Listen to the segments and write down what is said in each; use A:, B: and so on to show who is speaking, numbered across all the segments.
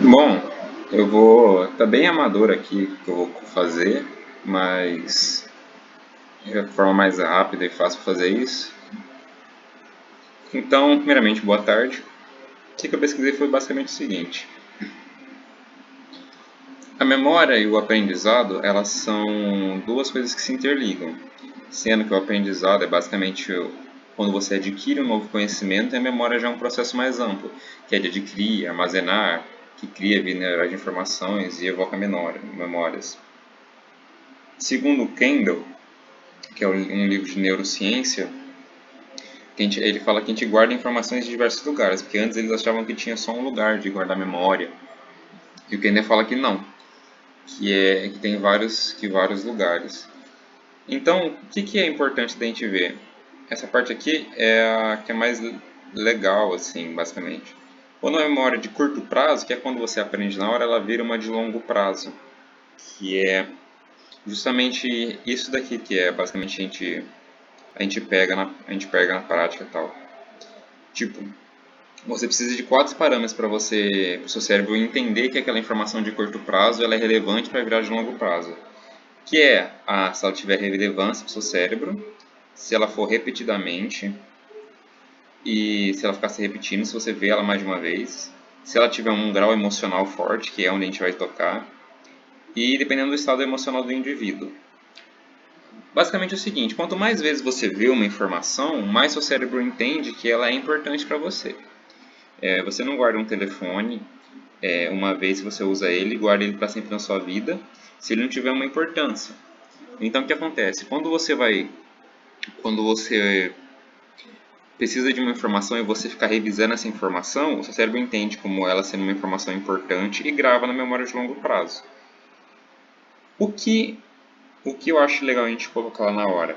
A: Bom, eu vou. Tá bem amador aqui que eu vou fazer, mas é a forma mais rápida e fácil de fazer isso. Então, primeiramente, boa tarde. O que eu pesquisei foi basicamente o seguinte: a memória e o aprendizado, elas são duas coisas que se interligam, sendo que o aprendizado é basicamente quando você adquire um novo conhecimento, e a memória já é um processo mais amplo, que é de adquirir, armazenar, que cria via neurais de informações e evoca memórias. Segundo Kendall, que é um livro de neurociência, ele fala que a gente guarda informações de diversos lugares, porque antes eles achavam que tinha só um lugar de guardar memória. E o Kendall fala que não, que tem vários lugares. Então, o que é importante da gente ver? Essa parte aqui é a que é mais legal, assim, basicamente. Quando a memória de curto prazo, que é quando você aprende na hora, ela vira uma de longo prazo, que é justamente isso daqui que é basicamente a gente pega na prática e tal. Tipo, você precisa de quatro parâmetros para o seu cérebro entender que aquela informação de curto prazo ela é relevante para virar de longo prazo. Que é, se ela tiver relevância para o seu cérebro, se ela for repetidamente, e se ela ficar se repetindo, se você vê ela mais de uma vez, se ela tiver um grau emocional forte, que é onde a gente vai tocar, e dependendo do estado emocional do indivíduo. Basicamente é o seguinte, quanto mais vezes você vê uma informação, mais seu cérebro entende que ela é importante para você. Você não guarda um telefone uma vez que você usa ele, guarda ele para sempre na sua vida, se ele não tiver uma importância. Então o que acontece? Quando você precisa de uma informação e você ficar revisando essa informação, o seu cérebro entende como ela sendo uma informação importante e grava na memória de longo prazo. O que, o que eu acho legal a gente colocar lá na hora?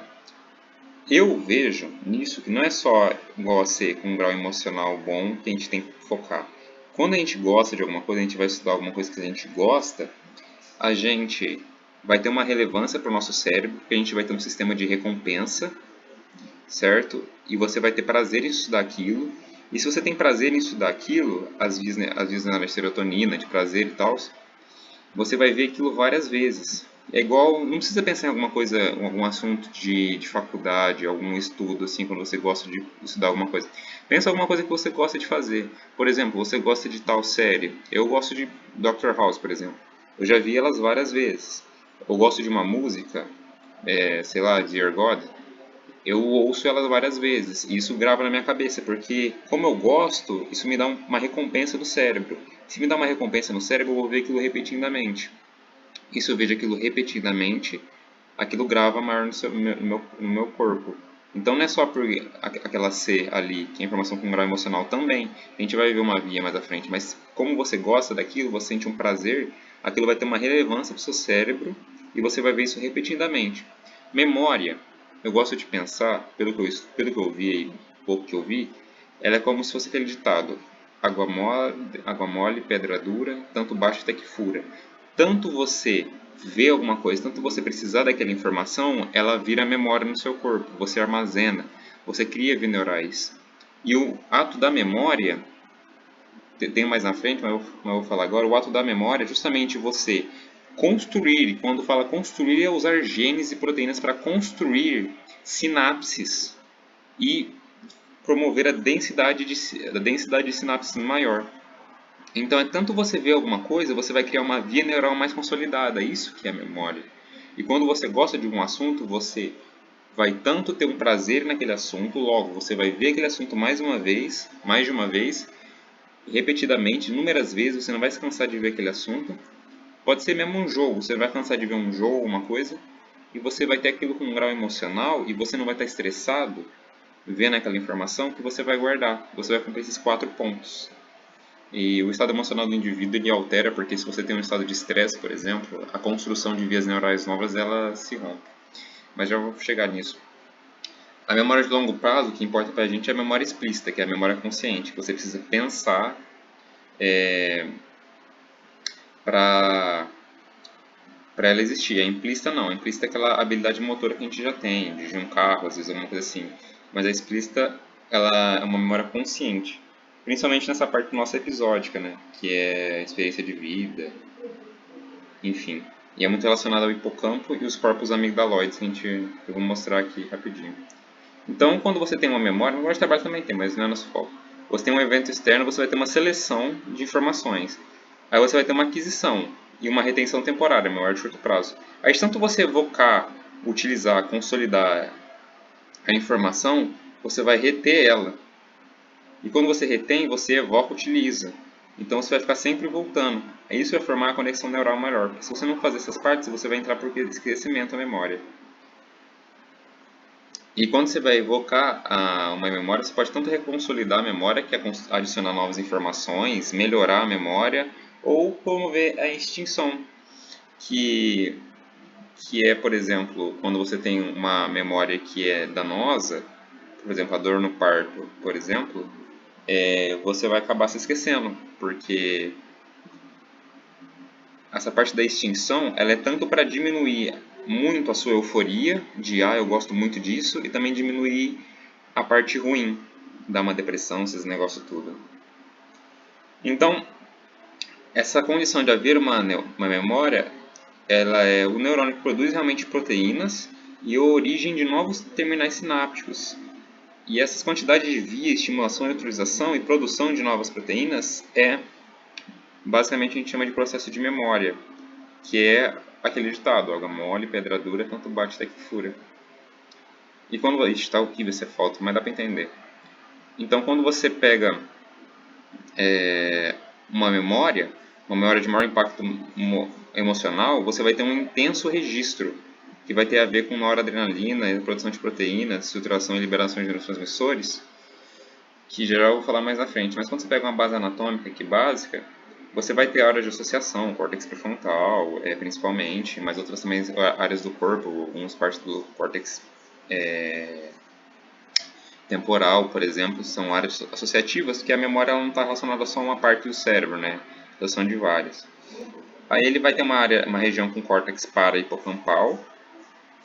A: Eu vejo nisso que não é só igual a ser com um grau emocional bom que a gente tem que focar. Quando a gente gosta de alguma coisa, a gente vai estudar alguma coisa que a gente gosta, a gente vai ter uma relevância para o nosso cérebro, porque a gente vai ter um sistema de recompensa, certo? E você vai ter prazer em estudar aquilo. E se você tem prazer em estudar aquilo, as vias na serotonina, de prazer e tal, você vai ver aquilo várias vezes. É igual, não precisa pensar em alguma coisa, algum assunto de faculdade, algum estudo, assim, quando você gosta de estudar alguma coisa. Pensa em alguma coisa que você gosta de fazer. Por exemplo, você gosta de tal série. Eu gosto de Dr. House, por exemplo. Eu já vi elas várias vezes. Eu gosto de uma música, sei lá, Dear God. Eu ouço elas várias vezes e isso grava na minha cabeça, porque como eu gosto, isso me dá uma recompensa do cérebro. Se me dá uma recompensa no cérebro, eu vou ver aquilo repetidamente. E se eu vejo aquilo repetidamente, aquilo grava maior no meu corpo. Então não é só por aquela C ali, que é informação com grau emocional também. A gente vai ver uma via mais à frente, mas como você gosta daquilo, você sente um prazer, aquilo vai ter uma relevância para o seu cérebro e você vai ver isso repetidamente. Memória, eu gosto de pensar, pelo que eu vi aí, pouco que eu vi, ela é como se fosse aquele ditado: água mole, pedra dura, tanto bate até que fura. Tanto você vê alguma coisa, tanto você precisar daquela informação, ela vira memória no seu corpo, você armazena, você cria vias neurais. E o ato da memória, tem mais na frente, mas eu vou falar agora, o ato da memória é justamente você construir, e quando fala construir é usar genes e proteínas para construir sinapses e promover a densidade de sinapses maior. Então é tanto você ver alguma coisa, você vai criar uma via neural mais consolidada, isso que é a memória. E quando você gosta de um assunto, você vai tanto ter um prazer naquele assunto, logo você vai ver aquele assunto mais uma vez, mais de uma vez, repetidamente, inúmeras vezes, você não vai se cansar de ver aquele assunto. Pode ser mesmo um jogo, você não vai cansar de ver um jogo, uma coisa, e você vai ter aquilo com um grau emocional e você não vai estar estressado vendo aquela informação que você vai guardar. Você vai cumprir esses 4 pontos. E o estado emocional do indivíduo ele altera porque se você tem um estado de estresse, por exemplo, a construção de vias neurais novas ela se rompe. Mas já vou chegar nisso. A memória de longo prazo, o que importa para a gente é a memória explícita, que é a memória consciente, que você precisa pensar para ela existir. A implícita não, a implícita é aquela habilidade motora que a gente já tem, dirigir um carro, às vezes alguma coisa assim. Mas a explícita ela é uma memória consciente. Principalmente nessa parte nossa episódica, né? Que é experiência de vida, enfim. E é muito relacionado ao hipocampo e os corpos amigdaloides, que eu vou mostrar aqui rapidinho. Então, quando você tem uma memória de trabalho também tem, mas não é nosso foco. Você tem um evento externo, você vai ter uma seleção de informações. Aí você vai ter uma aquisição e uma retenção temporária, memória de curto prazo. Aí, tanto você evocar, utilizar, consolidar a informação, você vai reter ela. E quando você retém, você evoca, utiliza. Então você vai ficar sempre voltando. Isso vai formar a conexão neural maior. Porque se você não fazer essas partes, você vai entrar por esquecimento a memória. E quando você vai evocar uma memória, você pode tanto reconsolidar a memória, que é adicionar novas informações, melhorar a memória, ou promover a extinção, que, que é, por exemplo, quando você tem uma memória que é danosa, por exemplo, a dor no parto, por exemplo, você vai acabar se esquecendo, porque essa parte da extinção, ela é tanto para diminuir muito a sua euforia de eu gosto muito disso, e também diminuir a parte ruim, dar uma depressão, esses negócios tudo. Então, essa condição de haver uma memória, ela é o neurônio que produz realmente proteínas e a origem de novos terminais sinápticos. E essas quantidades de via, estimulação, neutralização e produção de novas proteínas basicamente a gente chama de processo de memória, que é aquele ditado, água mole, pedra dura, tanto bate até que fura. E quando está o que você falta, mas dá para entender. Então, quando você pega uma memória de maior impacto emocional, você vai ter um intenso registro, que vai ter a ver com noradrenalina, produção de proteínas, estruturação e liberação de neurotransmissores, que geral eu vou falar mais na frente. Mas quando você pega uma base anatômica aqui básica, você vai ter áreas de associação, córtex pré-frontal, principalmente, mas outras também áreas do corpo, algumas partes do córtex temporal, por exemplo, são áreas associativas, que a memória não está relacionada só a uma parte do cérebro, né? Elas são de várias. Aí ele vai ter uma região com córtex para-hipocampal,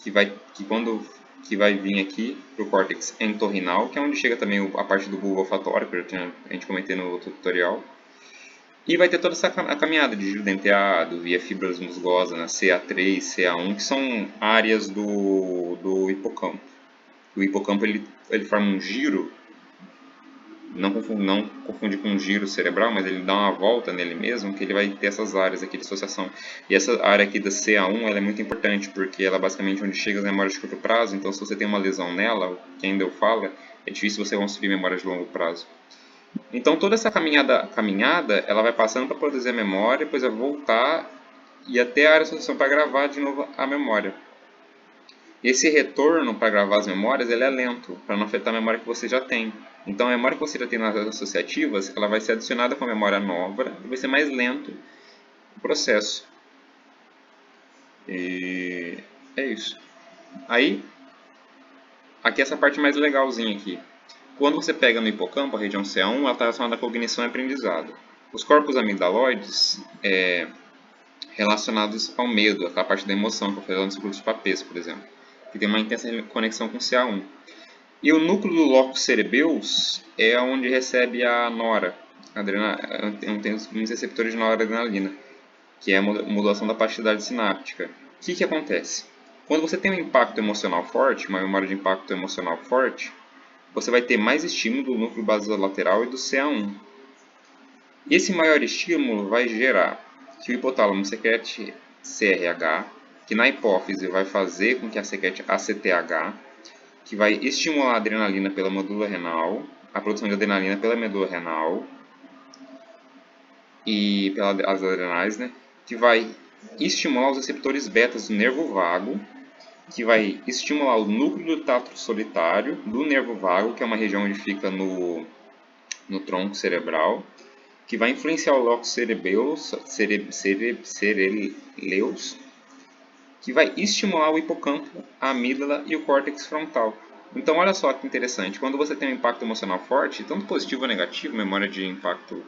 A: que vai vir aqui para o córtex entorrinal, que é onde chega também a parte do bulbo olfatório, que a gente comentei no outro tutorial. E vai ter toda essa caminhada de giro denteado, via fibras musgosas, né, CA3, CA1, que são áreas do hipocampo. O hipocampo ele forma um giro, não confundir com um giro cerebral, mas ele dá uma volta nele mesmo, que ele vai ter essas áreas aqui de associação. E essa área aqui da CA1 ela é muito importante, porque ela é basicamente onde chega as memórias de curto prazo, então se você tem uma lesão nela, quem deu fala, é difícil você construir memórias de longo prazo. Então toda essa caminhada ela vai passando para produzir a memória, depois vai voltar e até a área de associação para gravar de novo a memória. Esse retorno para gravar as memórias ele é lento, para não afetar a memória que você já tem. Então a memória que você já tem nas associativas ela vai ser adicionada com a memória nova e vai ser mais lento o processo. E é isso. Aí, aqui essa parte mais legalzinha aqui. Quando você pega no hipocampo, a região CA1, ela está relacionada à cognição e aprendizado. Os corpos amigdaloides, relacionados ao medo, aquela parte da emoção, que eu falei lá nos grupos de papéis, por exemplo, que tem uma intensa conexão com o CA1. E o núcleo do locus cerebeus é onde recebe a nora, tem uns receptores de noradrenalina, que é a modulação da plasticidade sináptica. O que acontece? Quando você tem um impacto emocional forte, uma memória de impacto emocional forte, você vai ter mais estímulo do núcleo basolateral e do CA1. Esse maior estímulo vai gerar que o hipotálamo secrete CRH, que na hipófise vai fazer com que a secrete ACTH, que vai estimular a adrenalina pela medula renal, a produção de adrenalina pela medula renal e pelas adrenais, né? Que vai estimular os receptores betas do nervo vago, que vai estimular o núcleo do tato solitário do nervo vago, que é uma região onde fica no tronco cerebral, que vai influenciar o locus cerebeus, cereleus, que vai estimular o hipocampo, a amígdala e o córtex frontal. Então, olha só que interessante, quando você tem um impacto emocional forte, tanto positivo ou negativo, memória de impacto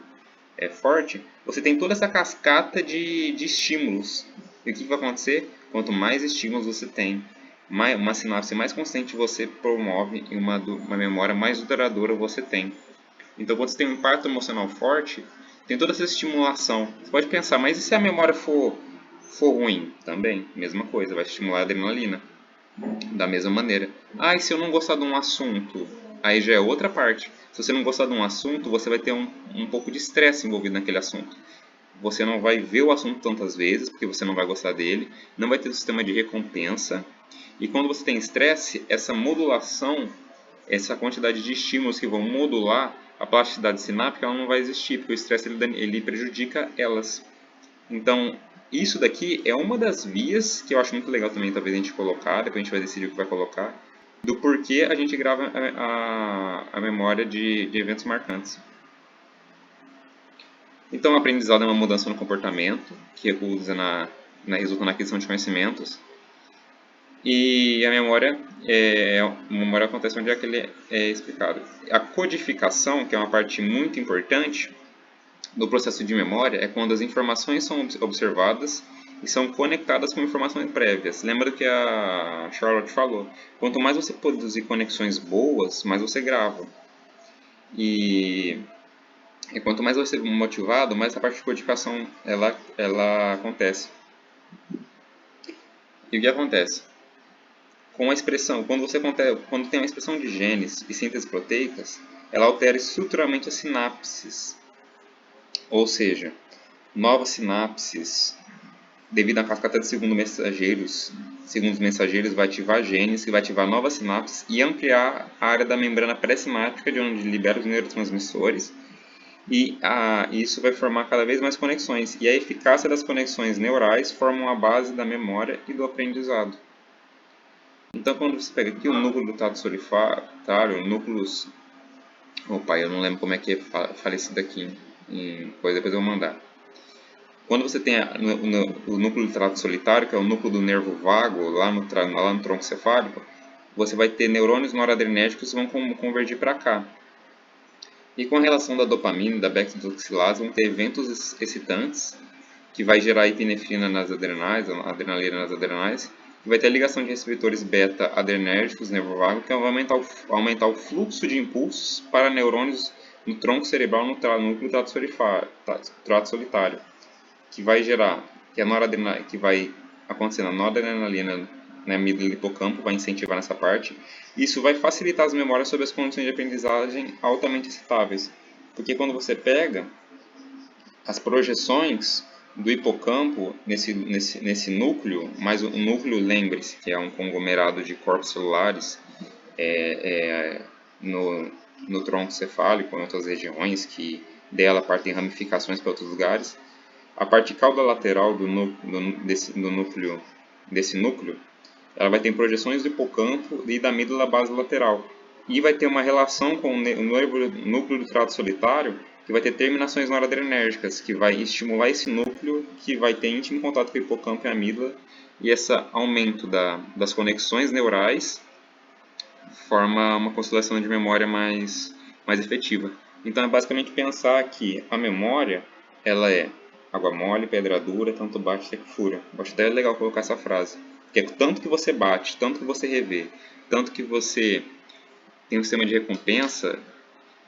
A: forte, você tem toda essa cascata de estímulos. E o que vai acontecer? Quanto mais estímulos você tem, uma sinapse mais constante você promove e uma memória mais duradoura você tem. Então, quando você tem um impacto emocional forte, tem toda essa estimulação. Você pode pensar, mas e se a memória for ruim? Também, mesma coisa, vai estimular a adrenalina. Da mesma maneira. Ah, e se eu não gostar de um assunto? Aí já é outra parte. Se você não gostar de um assunto, você vai ter um pouco de estresse envolvido naquele assunto. Você não vai ver o assunto tantas vezes, porque você não vai gostar dele. Não vai ter um sistema de recompensa. E quando você tem estresse, essa modulação, essa quantidade de estímulos que vão modular a plasticidade sináptica, ela não vai existir, porque o estresse ele prejudica elas. Então, isso daqui é uma das vias que eu acho muito legal também, talvez a gente colocar, depois a gente vai decidir o que vai colocar, do porquê a gente grava a memória de eventos marcantes. Então, o aprendizado é uma mudança no comportamento, que resulta na aquisição de conhecimentos, e a memória acontece onde é que ele é explicado. A codificação, que é uma parte muito importante, do processo de memória é quando as informações são observadas e são conectadas com informações prévias. Lembra do que a Charlotte falou? Quanto mais você produzir conexões boas, mais você grava. E, e quanto mais você é motivado, mais a parte de codificação ela acontece. E o que acontece? Com a expressão, quando tem uma expressão de genes e síntese proteicas, ela altera estruturalmente as sinapses. Ou seja, novas sinapses, devido à cascata de segundos mensageiros, vai ativar genes, que vai ativar novas sinapses e ampliar a área da membrana pré-sináptica, de onde libera os neurotransmissores, e isso vai formar cada vez mais conexões. E a eficácia das conexões neurais formam a base da memória e do aprendizado. Então, quando você pega aqui o núcleo do trato solitário, núcleos... Opa, eu não lembro como é que é falecido aqui, depois eu vou mandar. Quando você tem o núcleo do trato solitário, que é o núcleo do nervo vago, lá no tronco cefálico, você vai ter neurônios noradrenérgicos que vão convergir para cá. E com a relação da dopamina e da beta-hidroxilase, vão ter eventos excitantes, que vai gerar epinefrina nas adrenais, adrenalina nas adrenais, que vai ter a ligação de receptores beta-adrenérgicos, nervo vago, que vai aumentar o fluxo de impulsos para neurônios no tronco cerebral no núcleo do trato solitário, que vai gerar, que vai acontecer na noradrenalina, na amígdala e hipocampo, vai incentivar nessa parte. Isso vai facilitar as memórias sobre as condições de aprendizagem altamente excitáveis. Porque quando você pega as projeções do hipocampo nesse núcleo, mas o núcleo, lembre-se, que é um conglomerado de corpos celulares no tronco cefálico, em outras regiões, que dela partem ramificações para outros lugares. A parte cauda lateral desse núcleo, ela vai ter projeções do hipocampo e da amígdala basolateral. E vai ter uma relação com o núcleo do trato solitário, que vai ter terminações noradrenérgicas, que vai estimular esse núcleo, que vai ter íntimo contato com o hipocampo e a amígdala. E esse aumento das conexões neurais forma uma consolidação de memória mais efetiva. Então é basicamente pensar que a memória ela é água mole, pedra dura, tanto bate até que fura. Eu acho até legal colocar essa frase. Porque é tanto que você bate, tanto que você revê, tanto que você tem um sistema de recompensa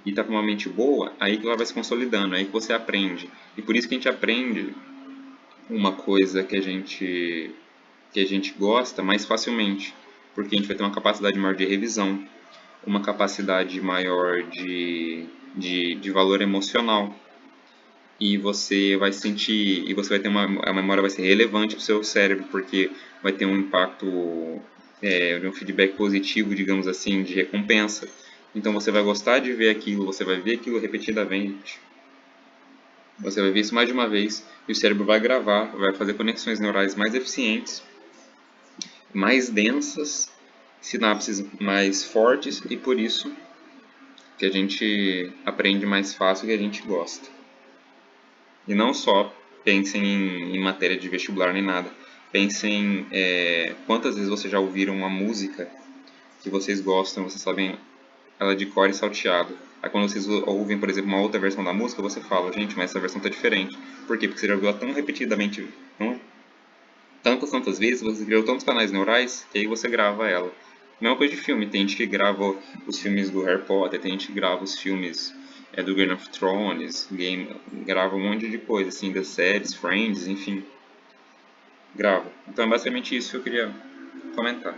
A: e está com uma mente boa, aí que ela vai se consolidando, aí que você aprende. E por isso que a gente aprende uma coisa que a gente gosta mais facilmente. Porque a gente vai ter uma capacidade maior de revisão, uma capacidade maior de valor emocional. E você vai sentir, e você vai ter a memória vai ser relevante para o seu cérebro, porque vai ter um impacto de um feedback positivo, digamos assim, de recompensa. Então você vai gostar de ver aquilo, você vai ver aquilo repetidamente, você vai ver isso mais de uma vez, e o cérebro vai gravar, vai fazer conexões neurais mais eficientes, mais densas, sinapses mais fortes, e por isso que a gente aprende mais fácil e que a gente gosta. E não só pensem em matéria de vestibular nem nada. Pensem quantas vezes vocês já ouviram uma música que vocês gostam, vocês sabem ela de cor e salteado. Aí quando vocês ouvem, por exemplo, uma outra versão da música, você fala, gente, mas essa versão está diferente. Por quê? Porque você já ouviu ela tão repetidamente, tantas vezes, você criou tantos canais neurais, que aí você grava ela. Mesma coisa de filme, tem gente que grava os filmes do Harry Potter, tem gente que grava os filmes é do Game of Thrones, grava um monte de coisa, assim, das séries, Friends, enfim, grava. Então é basicamente isso que eu queria comentar.